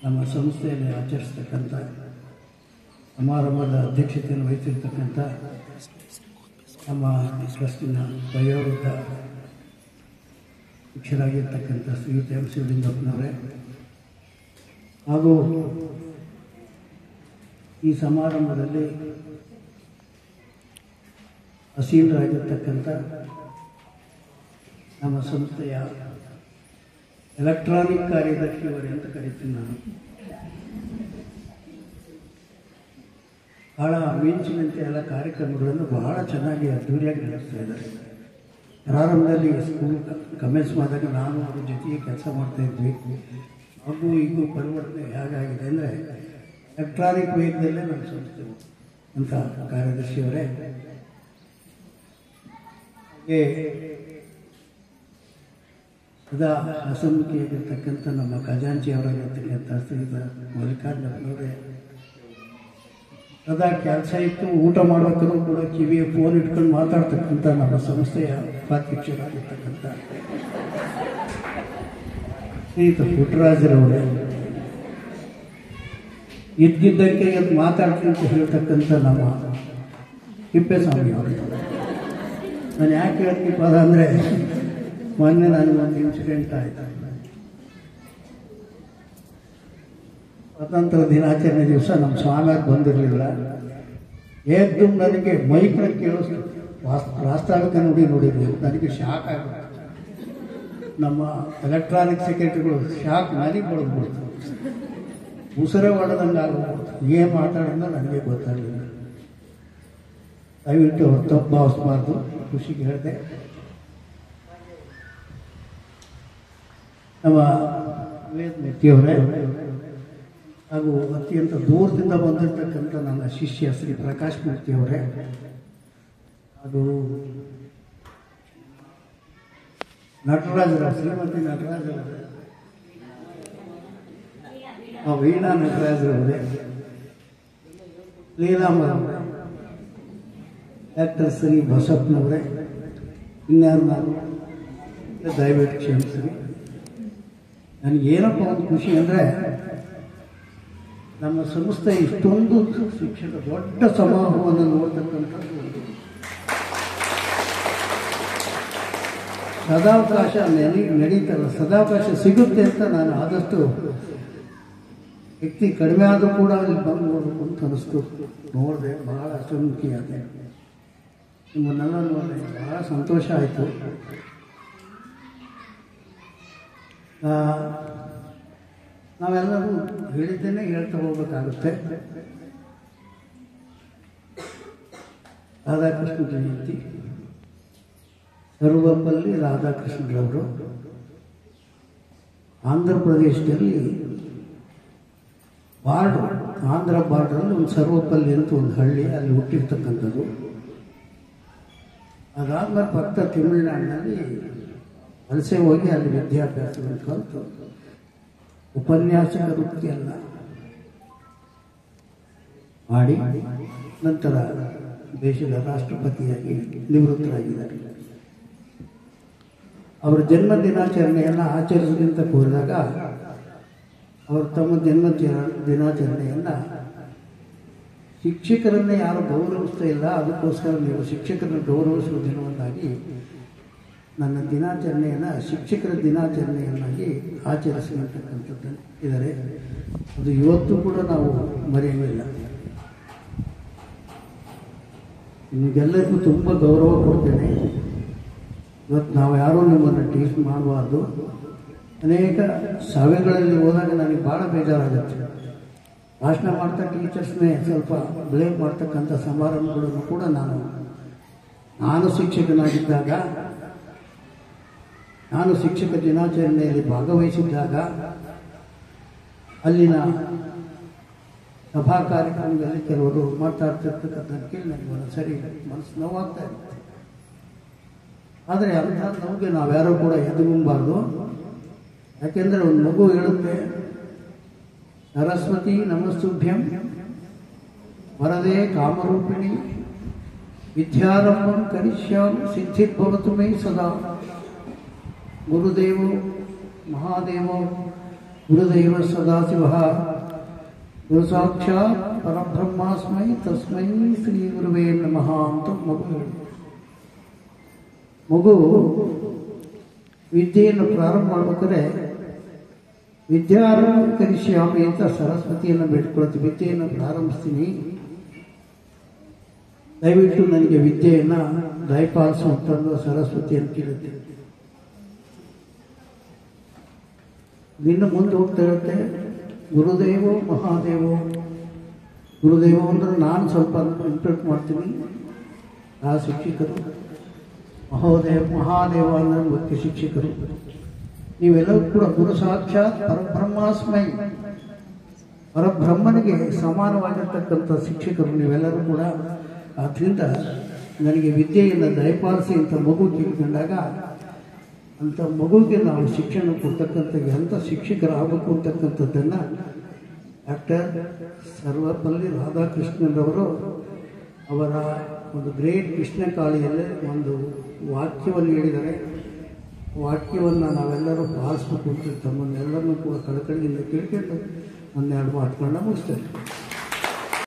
ನಮ್ಮ ಸಂಸ್ಥೆಯಲ್ಲಿ ಆಚರಿಸ್ತಕ್ಕಂಥ ಸಮಾರಂಭದ ಅಧ್ಯಕ್ಷತೆಯನ್ನು ವಹಿಸಿರ್ತಕ್ಕಂಥ ನಮ್ಮ ಟ್ರಸ್ಟಿನ ವಯೋವೃದ್ಧ ಶಿಕ್ಷರಾಗಿರ್ತಕ್ಕಂಥ ಶ್ರೀಯುತ ಎಂ ಶಿವಲಿಂಗಪ್ಪನವರೇ ಹಾಗೂ ಈ ಸಮಾರಂಭದಲ್ಲಿ ಅಸೀನರಾಗಿರ್ತಕ್ಕಂಥ ನಮ್ಮ ಸಂಸ್ಥೆಯ ಎಲೆಕ್ಟ್ರಾನಿಕ್ ಕಾರ್ಯದರ್ಶಿಯವರೇ ಅಂತ ಕರಿತೀನಿ ನಾನು. ಬಹಳ ಮಿಂಚಿನಂತೆ ಎಲ್ಲ ಕಾರ್ಯಕ್ರಮಗಳನ್ನು ಬಹಳ ಚೆನ್ನಾಗಿ ಅದ್ದೂರಿಯಾಗಿ ನಡೆಸ್ತಾ ಇದ್ದಾರೆ. ಪ್ರಾರಂಭದಲ್ಲಿ ಸ್ಕೂಲ್ ಕಮೆನ್ಸ್ ಮಾಡಿದಾಗ ನಾನು ಅವ್ರ ಜೊತೆಗೆ ಕೆಲಸ ಮಾಡ್ತಾಯಿದ್ವಿ. ಹಾಗೂ ಈಗೂ ಪರಿವರ್ತನೆ ಹೇಗಾಗಿದೆ ಅಂದರೆ ಎಲೆಕ್ಟ್ರಾನಿಕ್ ವೇಗದಲ್ಲೇ ನಮ್ಮ ಸಂಸ್ಥೆ ಅಂತ ಕಾರ್ಯದರ್ಶಿಯವರೇ. ಹಾಗೆ ಸದಾ ಅಸಮ್ಮುಖಿಯಾಗಿರ್ತಕ್ಕಂಥ ನಮ್ಮ ಖಜಾಂಚಿಯವರಾಗಿರ್ತಕ್ಕಂಥ ಶ್ರೀಯುತ ಮಲ್ಲಿಕಾರ್ಜುನವರೇ, ಸದಾ ಕೆಲಸ ಇತ್ತು ಊಟ ಮಾಡೋಕ್ಕೂ ಕೂಡ ಕಿವಿಯ ಫೋನ್ ಇಟ್ಕೊಂಡು ಮಾತಾಡ್ತಕ್ಕಂಥ ನಮ್ಮ ಸಂಸ್ಥೆಯ ಉಪಾಧ್ಯಕ್ಷರಾಗಿರ್ತಕ್ಕಂಥ ಶ್ರೀಯುತ ಪುಟ್ಟರಾಜರವರೇ, ಇದ್ದಿದ್ದಕ್ಕೆ ಇವತ್ತು ಮಾತಾಡ್ತೀನಿ ಅಂತ ಹೇಳ್ತಕ್ಕಂಥ ನಮ್ಮ ತಿಪ್ಪೇಸ್ವಾಮಿ ಅವರು. ನಾನು ಯಾಕೆ ಹೇಳ್ತೀಪ ಅಂದರೆ ಮೊನ್ನೆ ನನಗೆ ಒಂದು ಇನ್ಸಿಡೆಂಟ್ ಆಯಿತು. ಸ್ವತಂತ್ರ ದಿನಾಚರಣೆ ದಿವಸ ನಮ್ಮ ಸ್ವಾಮಿಯಾರು ಬಂದಿರಲಿಲ್ಲ. ಎದ್ದು ನನಗೆ ಮೈಕ್ನ ಕೇಳಿಸ್ತು, ರಾಷ್ಟ್ರಾಗತ ನೋಡಿರಲಿಲ್ಲ. ನನಗೆ ಶಾಕ್ ಆಗುತ್ತೆ. ನಮ್ಮ ಎಲೆಕ್ಟ್ರಾನಿಕ್ ಸೆಕ್ರೆಟರಿಗಳು ಶಾಕ್ ನನಗೆ ಹೊಡೆದ್ಬಿಡ್ತು, ಉಸಿರೇ ಹೊಡೆದಂಗೆ ಆಗ್ಬಿಡ್ತು. ಏನು ಮಾತಾಡೋಣ ನನಗೆ ಗೊತ್ತಾಗಲಿಲ್ಲ. ದಯವಿಟ್ಟು ಅವ್ರು ತಪ್ಪು ಭಾವಿಸ್ಬಾರ್ದು. ಖುಷಿಗೆ ಹೇಳಿದೆ. ನಮ್ಮ ವೇದಮೂರ್ತಿಯವರೇ ಹಾಗೂ ಅತ್ಯಂತ ದೂರದಿಂದ ಬಂದಿರತಕ್ಕಂಥ ನನ್ನ ಶಿಷ್ಯ ಶ್ರೀ ಪ್ರಕಾಶ್ ಮೂರ್ತಿಯವರೇ ಹಾಗೂ ನಟರಾಜರ ಶ್ರೀಮತಿ ನಟರಾಜರವರೇ, ವೀಣಾ ನಟರಾಜರವರೇ, ಲೀಲಾಮರವರೇ, ಡಾಕ್ಟರ್ ಶ್ರೀ ಬಸಪ್ಪನವರೇ, ಇನ್ಯಾರು ನಾನು ದಯವಿಟ್ಟು ಕ್ಷಮಿಸ್ರಿ. ನನಗೇನಪ್ಪ ಒಂದು ಖುಷಿ ಅಂದರೆ ನಮ್ಮ ಸಂಸ್ಥೆ ಇಷ್ಟೊಂದು ಶಿಕ್ಷಕ ದೊಡ್ಡ ಸಮಾರೋಹವನ್ನು ನೋಡ್ತಕ್ಕಂಥದ್ದು ಒಂದು ಸದಾವಕಾಶ ನಡೀತಲ್ಲ, ಸದಾವಕಾಶ ಸಿಗುತ್ತೆ ಅಂತ ನಾನು ಆದಷ್ಟು ವ್ಯಕ್ತಿ ಕಡಿಮೆ ಆದರೂ ಕೂಡ ಅಲ್ಲಿ ಬಂದು ನೋಡಬೇಕು ಅಂತ ಅನಿಸ್ತು. ನೋಡಿದೆ, ಬಹಳ ಅಸಮ್ಮುಖಿಯಾದೆ. ನಿಮ್ಮನ್ನೆಲ್ಲ ನೋಡಿದೆ, ಬಹಳ ಸಂತೋಷ ಆಯಿತು. ನಾವೆಲ್ಲರೂ ಹೇಳಿದ್ದೇನೆ ಹೇಳ್ತಾ ಹೋಗ್ಬೇಕಾಗುತ್ತೆ. ರಾಧಾಕೃಷ್ಣ ಜಯಂತಿ, ಸರ್ವಪಲ್ಲಿ ರಾಧಾಕೃಷ್ಣರವರು ಆಂಧ್ರ ಪ್ರದೇಶದಲ್ಲಿ ಆಂಧ್ರ ಬಾರ್ಡ್ರಲ್ಲಿ ಒಂದು ಸರ್ವಪಲ್ಲಿ ಅಂತ ಒಂದು ಹಳ್ಳಿ, ಅಲ್ಲಿ ಹುಟ್ಟಿರ್ತಕ್ಕಂಥದ್ದು. ಅದಾದ್ಮೇಲೆ ಪಕ್ಕ ತಮಿಳುನಾಡಿನಲ್ಲಿ ವಲಸೆ ಹೋಗಿ ಅಲ್ಲಿ ವಿದ್ಯಾಭ್ಯಾಸವನ್ನು ಕಲಿತು ಉಪನ್ಯಾಸಕ ವೃತ್ತಿಯಲ್ಲ ಮಾಡಿ ನಂತರ ದೇಶದ ರಾಷ್ಟ್ರಪತಿಯಾಗಿ ನಿವೃತ್ತರಾಗಿದ್ದಾರೆ. ಅವರ ಜನ್ಮ ದಿನಾಚರಣೆಯನ್ನು ಆಚರಿಸುವಂತ ಕೋರಿದಾಗ ಅವರು ತಮ್ಮ ಜನ್ಮ ದಿನಾಚರಣೆಯನ್ನು ಶಿಕ್ಷಕರನ್ನೇ ಯಾರು ಗೌರವಿಸ್ತಾ ಇಲ್ಲ, ಅದಕ್ಕೋಸ್ಕರ ನೀವು ಶಿಕ್ಷಕರನ್ನು ಗೌರವಿಸುವ ದಿನವನ್ನಾಗಿ ನನ್ನ ದಿನಾಚರಣೆಯನ್ನು ಶಿಕ್ಷಕರ ದಿನಾಚರಣೆಯನ್ನಾಗಿ ಆಚರಿಸುವಂತಕ್ಕಂಥದ್ದು ಇದ್ದಾರೆ. ಅದು ಇವತ್ತು ಕೂಡ ನಾವು ಮರೆಯುವುದಿಲ್ಲ. ನಿಮಗೆಲ್ಲರಿಗೂ ತುಂಬ ಗೌರವ ಕೊಡ್ತೇನೆ. ಇವತ್ತು ನಾವು ಯಾರೂ ನಮ್ಮನ್ನು ಟೀಚ್ ಮಾಡಬಾರ್ದು. ಅನೇಕ ಸಭೆಗಳಲ್ಲಿ ಹೋದಾಗ ನನಗೆ ಭಾಳ ಬೇಜಾರಾಗುತ್ತೆ. ಭಾಷಣ ಮಾಡ್ತಾ ಟೀಚರ್ಸ್ನೇ ಸ್ವಲ್ಪ ಬ್ಲೇಮ್ ಮಾಡ್ತಕ್ಕಂಥ ಸಮಾರಂಭಗಳನ್ನು ಕೂಡ ನಾನು ಶಿಕ್ಷಕನಾಗಿದ್ದಾಗ, ನಾನು ಶಿಕ್ಷಕ ದಿನಾಚರಣೆಯಲ್ಲಿ ಭಾಗವಹಿಸಿದ್ದಾಗ ಅಲ್ಲಿನ ಸಭಾ ಕಾರ್ಯಕ್ರಮದಲ್ಲಿ ಕೆಲವರು ಮಾತಾಡ್ತಿರ್ತಕ್ಕಂಥ ಕೇಳಿ ನನಗೆ ಒಂದ್ಸರಿ ಮನಸ್ಸು ನೋವಾಗ್ತಾ ಇರುತ್ತೆ. ಆದರೆ ಅಂಥ ನೋವಿಗೆ ನಾವ್ಯಾರೂ ಕೂಡ ಎದುರುಬಾರ್ದು. ಯಾಕೆಂದರೆ ಒಂದು ಮಗು ಹೇಳುತ್ತೆ, ಸರಸ್ವತಿ ನಮಸ್ತುಭ್ಯಂ ವರದೆ ಕಾಮರೂಪಿಣಿ ವಿದ್ಯಾರಂಭಂ ಕರಿಷ್ಯಾಮಿ ಸಿದ್ಧಿರ್ಭವತು ಮೇ ಸದಾ. ಗುರುದೇವೋ ಮಹಾದೇವೋ ಗುರುದೈವ ಸದಾಶಿವ ಗುರು ಸಾಕ್ಷಾತ್ ಪರಬ್ರಹ್ಮಾಸ್ಮೈ ತಸ್ಮೈ ಶ್ರೀ ಗುರುವೇ ನಮಃ ಅಂತ ಮಗು ವಿದ್ಯೆಯನ್ನು ಪ್ರಾರಂಭ ಮಾಡ್ಬೇಕಾದ್ರೆ ವಿದ್ಯಾರಂಭ ಕರಿಷ್ಯಾಮಿ ಅಂತ ಸರಸ್ವತಿಯನ್ನು ಬೇಡ್ಕೊಳ್ತೀವಿ. ವಿದ್ಯೆಯನ್ನು ಪ್ರಾರಂಭಿಸ್ತೀನಿ, ದಯವಿಟ್ಟು ನನಗೆ ವಿದ್ಯೆಯನ್ನು ದಯಪಾಲಿಸುವಂತಂದು ಸರಸ್ವತಿಯನ್ನು ಕೇಳುತ್ತೆ. ಇನ್ನು ಮುಂದೆ ಹೋಗ್ತಾ ಇರುತ್ತೆ ಗುರುದೇವೋ ಮಹಾದೇವೋ. ಗುರುದೇವ ಅಂದ್ರೆ ನಾನು ಸ್ವಲ್ಪ ಇಂಪ್ರೆಟ್ ಮಾಡ್ತೀನಿ, ಆ ಶಿಕ್ಷಕರು. ಮಹಾದೇವ ಅಂದ್ರೆ ಮುಖ್ಯ ಶಿಕ್ಷಕರು. ನೀವೆಲ್ಲರೂ ಕೂಡ ಗುರು ಸಾಕ್ಷಾತ್ ಪರಬ್ರಹ್ಮಾಸ್ಮೈ, ಪರಬ್ರಹ್ಮನಿಗೆ ಸಮಾನವಾಗಿರ್ತಕ್ಕಂಥ ಶಿಕ್ಷಕರು ನೀವೆಲ್ಲರೂ ಕೂಡ. ಆದ್ದರಿಂದ ನನಗೆ ವಿದ್ಯೆಯನ್ನು ದಯಪಾಲಿಸಿ ಅಂತ ಮಗು ತಿಳ್ಕೊಂಡಾಗ ಅಂಥ ಮಗುವಿಗೆ ನಾವು ಶಿಕ್ಷಣ ಕೊಡ್ತಕ್ಕಂಥ ಎಂಥ ಶಿಕ್ಷಕರಾಗಬೇಕು ಅಂತಕ್ಕಂಥದ್ದನ್ನು ಡಾಕ್ಟರ್ ಸರ್ವಪಲ್ಲಿ ರಾಧಾಕೃಷ್ಣನವರು ಅವರ ಒಂದು ಗ್ರೇಟ್ ಕೃಷ್ಣ ಕಾಳಿಯಲ್ಲಿ ಒಂದು ವಾಕ್ಯವನ್ನು ಹೇಳಿದ್ದಾರೆ. ವಾಕ್ಯವನ್ನು ನಾವೆಲ್ಲರೂ ಪಾಲಿಸ್ಬೇಕು ಅಂತ ತಮ್ಮನ್ನೆಲ್ಲರನ್ನೂ ಕೂಡ ಕಳಕಳಿಯಿಂದ ಕೇಳ್ಕೊಂಡು ಒಂದೆರಡು ಮಾತುಗಳನ್ನ ಮುಗಿಸ್ತೇನೆ.